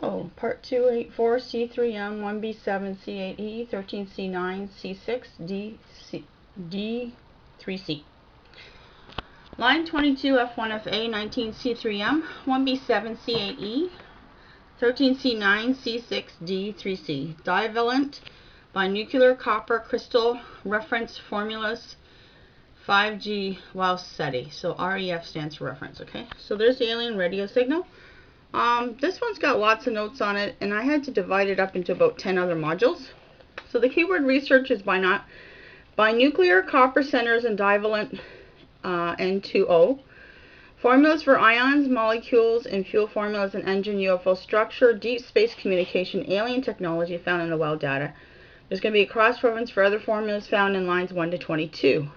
So, part 284C3M1b7c8e13c9c6d3c Line 22f1fa19c3m1b7c8e13c9c6d3c Divalent Binuclear Copper Crystal Reference Formulas 5G Wow Seti. So REF stands for reference, okay? So there's the alien radio signal. This one's got lots of notes on it, and I had to divide it up into about 10 other modules. So the keyword research is binuclear copper centers and divalent N2O. Formulas for ions, molecules, and fuel formulas and engine, UFO structure, deep space communication, alien technology found in the well data. There's going to be a cross-reference for other formulas found in lines 1 to 22.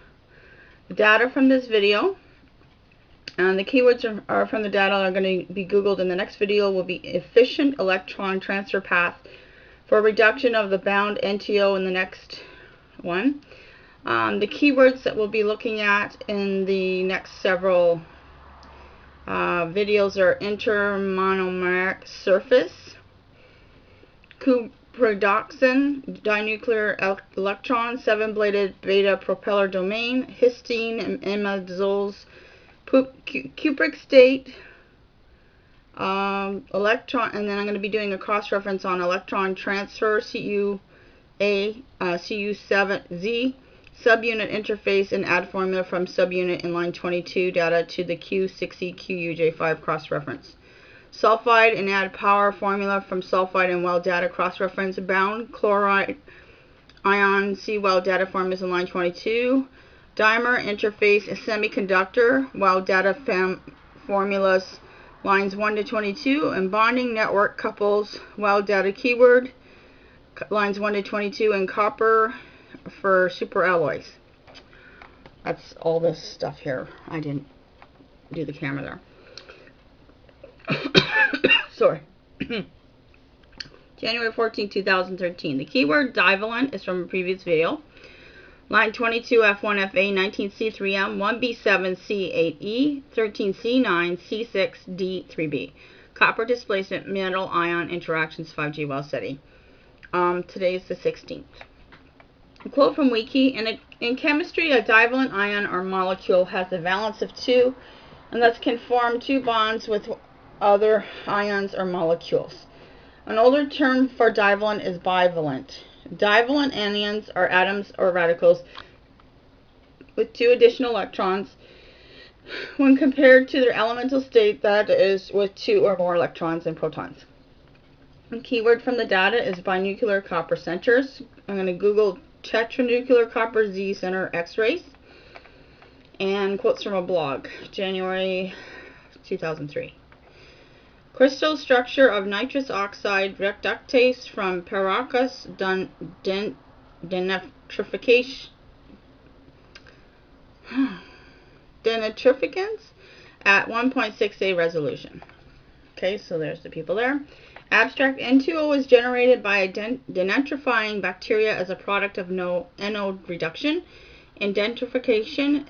The data from this video and the keywords are from the data are going to be Googled in the next video will be efficient electron transfer path for reduction of the bound NTO in the next one. The keywords that we'll be looking at in the next several videos are intermonomeric surface, cupredoxin, dinuclear electron, 7-bladed beta-propeller domain, histidine and imidazoles, cupric state, electron, and then I'm going to be doing a cross-reference on electron transfer, CU7Z, subunit interface, and add formula from subunit in line 22 data to the Q6E QUJ5 cross-reference. Sulfide and add power formula from sulfide and well data cross-reference. Bound chloride ion C well data formulas in line 22. Dimer interface semiconductor well data formulas lines 1 to 22, and bonding network couples well data keyword lines 1 to 22, and copper for superalloys. That's all this stuff here. I didn't do the camera there. Sorry. January 14, 2013. The keyword Divalent is from a previous video. Line 22f1fa19c3m1b7c8e13c9c6d3b. Copper displacement metal ion interactions 5G Wow Seti. Today is the 16th. A quote from Wiki: in chemistry, a divalent ion or molecule has a valence of 2 and thus can form 2 bonds with other ions or molecules. An older term for divalent is bivalent. Divalent anions are atoms or radicals with 2 additional electrons when compared to their elemental state, that is, with 2 or more electrons and protons. The keyword from the data is binuclear copper centers. I'm going to Google tetranuclear copper Z center X-rays, and quotes from a blog, January 2003. Crystal structure of nitrous oxide reductase from Paracas denitrificans at 1.6A resolution. Okay, so there's the people there. Abstract: N2O is generated by a denitrifying bacteria as a product of NO reduction. In denitrification,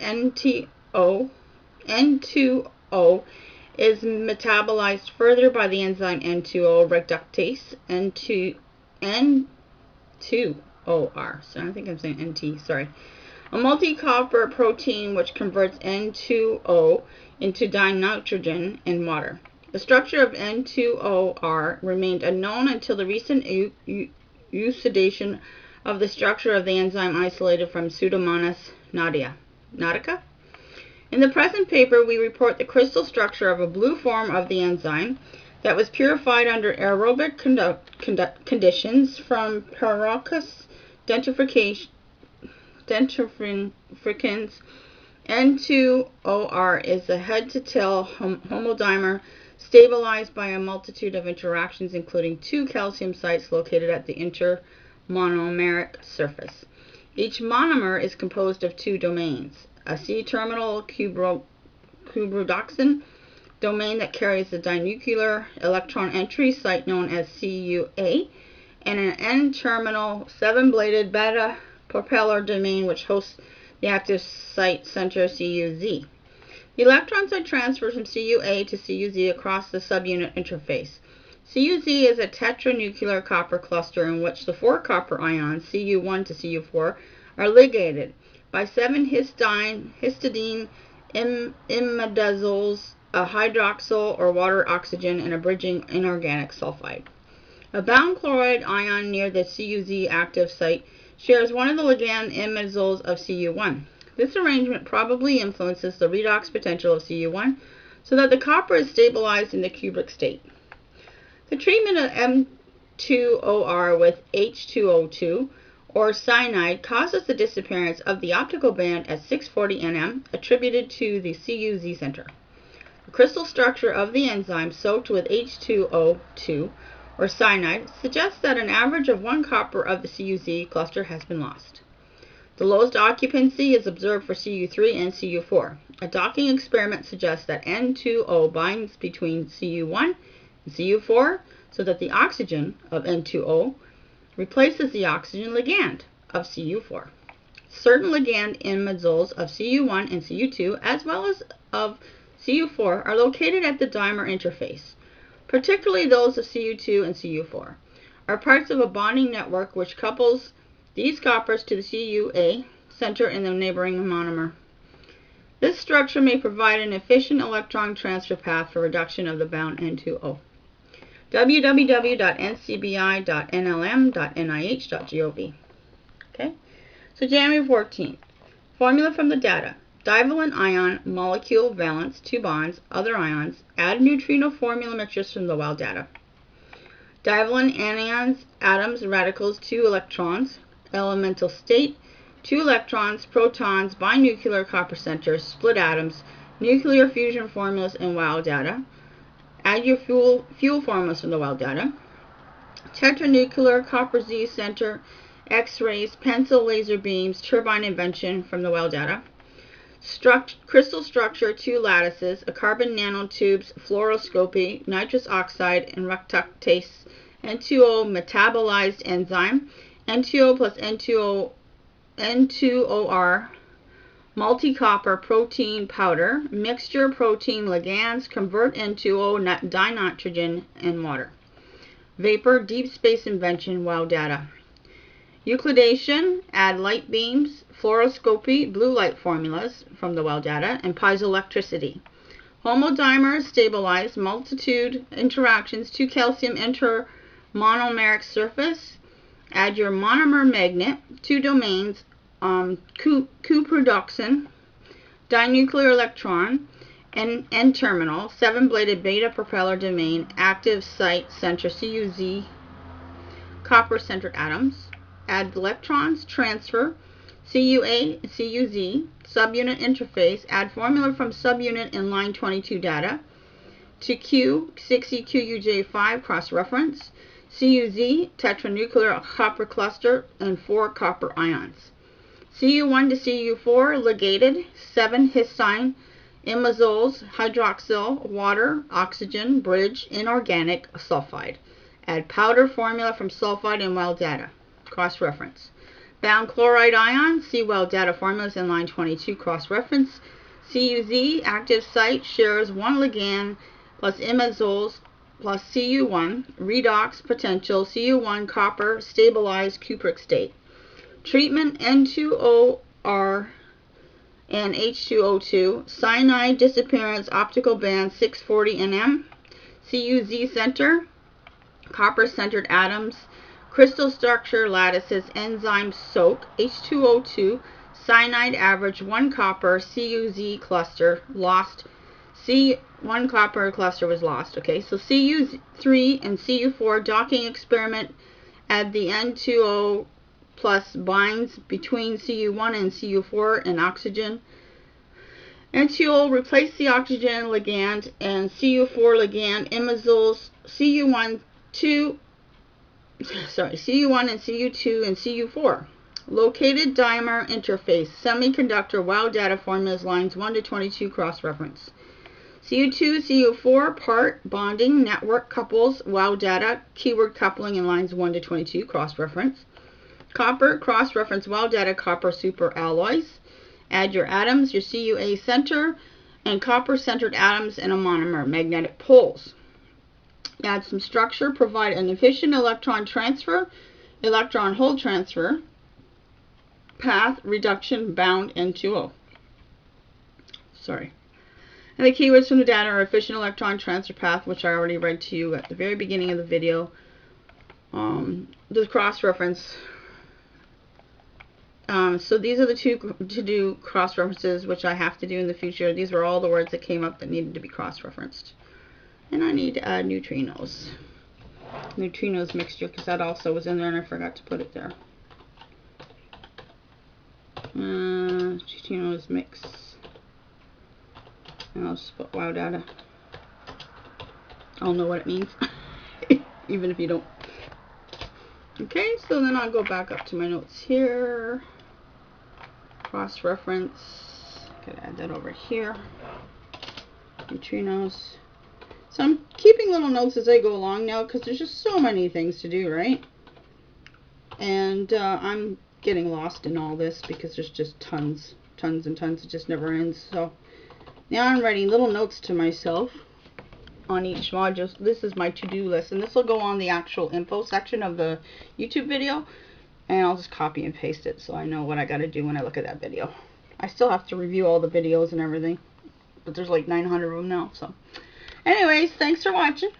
N2O is metabolized further by the enzyme N2O reductase, N2OR. So I think I'm saying NT, sorry. A multi-copper protein which converts N2O into dinitrogen in water. The structure of N2OR remained unknown until the recent elucidation of the structure of the enzyme isolated from Pseudomonas nautica. In the present paper, we report the crystal structure of a blue form of the enzyme that was purified under aerobic conditions from Paracas denitrificans. N2OR is a head-to-tail homodimer stabilized by a multitude of interactions, including 2 calcium sites located at the intermonomeric surface. Each monomer is composed of 2 domains: a C-terminal cupredoxin domain that carries the dinuclear electron entry site known as CUA, and an N-terminal 7-bladed beta-propeller domain which hosts the active site center CUZ. The electrons are transferred from CUA to CUZ across the subunit interface. CuZ is a tetranuclear copper cluster in which the 4 copper ions, Cu1 to Cu4, are ligated by 7 histidine imidazoles, a hydroxyl or water oxygen, and a bridging inorganic sulfide. A bound chloride ion near the CuZ active site shares one of the ligand imidazoles of Cu1. This arrangement probably influences the redox potential of Cu1 so that the copper is stabilized in the cupric state. The treatment of M2OR with H2O2 or cyanide causes the disappearance of the optical band at 640 nm attributed to the CuZ center. The crystal structure of the enzyme soaked with H2O2 or cyanide suggests that an average of 1 copper of the CuZ cluster has been lost. The lowest occupancy is observed for Cu3 and Cu4. A docking experiment suggests that N2O binds between Cu1 and Cu4 so that the oxygen of N2O replaces the oxygen ligand of Cu4. Certain ligand imidazoles of Cu1 and Cu2 as well as of Cu4 are located at the dimer interface. Particularly those of Cu2 and Cu4, are parts of a bonding network which couples these coppers to the Cua center in the neighboring monomer. This structure may provide an efficient electron transfer path for reduction of the bound N2O. www.ncbi.nlm.nih.gov. Okay, so January 14th. Formula from the data. Divalent ion, molecule, valence, 2 bonds, other ions. Add neutrino formula mixtures from the WOW data. Divalent anions, atoms, radicals, 2 electrons. Elemental state, 2 electrons, protons, binuclear copper centers, split atoms, nuclear fusion formulas in WOW data. Add your fuel formulas from the WOW data. Tetranuclear copper Z center, X-rays, pencil laser beams, turbine invention from the WOW data. Crystal structure, 2 lattices, a carbon nanotubes, fluoroscopy, nitrous oxide, and reductase, N2O metabolized enzyme, N2O plus N2OR, multi-copper protein powder, mixture protein ligands, convert N2O dinitrogen, and water. Vapor, deep space invention, WOW data. Euclidation, add light beams, fluoroscopy, blue light formulas from the WOW data, and piezoelectricity. Homodimers stabilize, multitude interactions, 2 calcium intermonomeric surface. Add your monomer magnet, 2 domains, cupredoxin, dinuclear electron, and N-terminal, 7-bladed beta-propeller domain, active site center CuZ, copper-centered atoms. Add electrons, transfer, CuA, CuZ, subunit interface, add formula from subunit in line 22 data, to Q, 6EQUJ5 cross-reference, CuZ, tetranuclear copper cluster, and 4 copper ions. Cu1 to Cu4, ligated, 7 histidine, imidazoles, hydroxyl, water, oxygen, bridge, inorganic, sulfide. Add powder formula from sulfide in WOW data. Cross-reference. Bound chloride ion, see WOW data formulas in line 22, cross-reference. CuZ, active site, shares 1 ligand plus imidazoles plus Cu1, redox potential, Cu1 copper, stabilized cupric state. Treatment N2OR and H2O2, cyanide disappearance, optical band 640 nm, CuZ center, copper-centered atoms, crystal structure, lattices, enzyme soak, H2O2, cyanide average, 1 copper, CuZ cluster, lost, C1 copper cluster was lost. Okay, so Cu3 and Cu4 docking experiment, add the N2O plus binds between Cu1 and Cu4 and oxygen. N2O replace the oxygen ligand and Cu4 ligand imidazoles, Cu1 and Cu2 and Cu4. Located dimer interface, semiconductor WOW data formulas lines 1 to 22 cross-reference. Cu2, Cu4 part bonding network couples WOW data keyword coupling in lines 1 to 22 cross-reference. Copper cross-reference WOW data copper super alloys. Add your atoms, your Cua center, and copper-centered atoms in a monomer, magnetic poles. Add some structure, provide an efficient electron transfer, electron hole transfer, path, reduction, bound, and 2O. Sorry. And the keywords from the data are efficient electron transfer path, which I already read to you at the very beginning of the video. The cross-reference. So these are the two to do cross-references, which I have to do in the future. These were all the words that came up that needed to be cross-referenced. And I need to add neutrinos. Neutrinos mixture, because that also was in there and I forgot to put it there. Neutrinos mix. And I'll just put wow data. I'll know what it means, even if you don't. Okay, so then I'll go back up to my notes here. Cross-reference. Gotta add that over here. Neutrinos. So I'm keeping little notes as I go along now because there's just so many things to do, right? And I'm getting lost in all this because there's just tons and tons. It just never ends. So now I'm writing little notes to myself on each module. This is my to-do list, and this will go on the actual info section of the YouTube video, and I'll just copy and paste it so I know what I got to do when I look at that video. I still have to review all the videos and everything, but there's like 900 of them now. So anyways, thanks for watching.